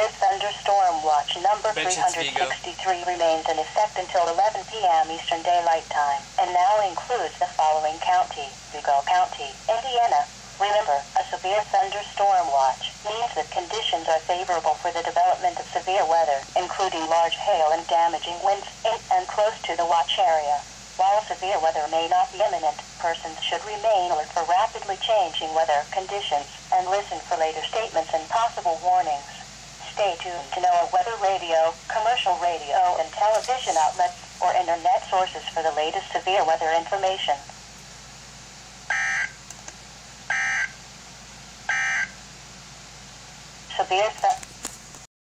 Severe Thunderstorm Watch number 363 remains in effect until 11 p.m. Eastern Daylight Time, and now includes the following county: Vigo County, Indiana. Remember, a severe thunderstorm watch means that conditions are favorable for the development of severe weather, including large hail and damaging winds in and close to the watch area. While severe weather may not be imminent, persons should remain alert for rapidly changing weather conditions and listen for later statements and possible warnings. Stay tuned to NOAA weather radio, commercial radio, and television outlets or internet sources for the latest severe weather information. Severe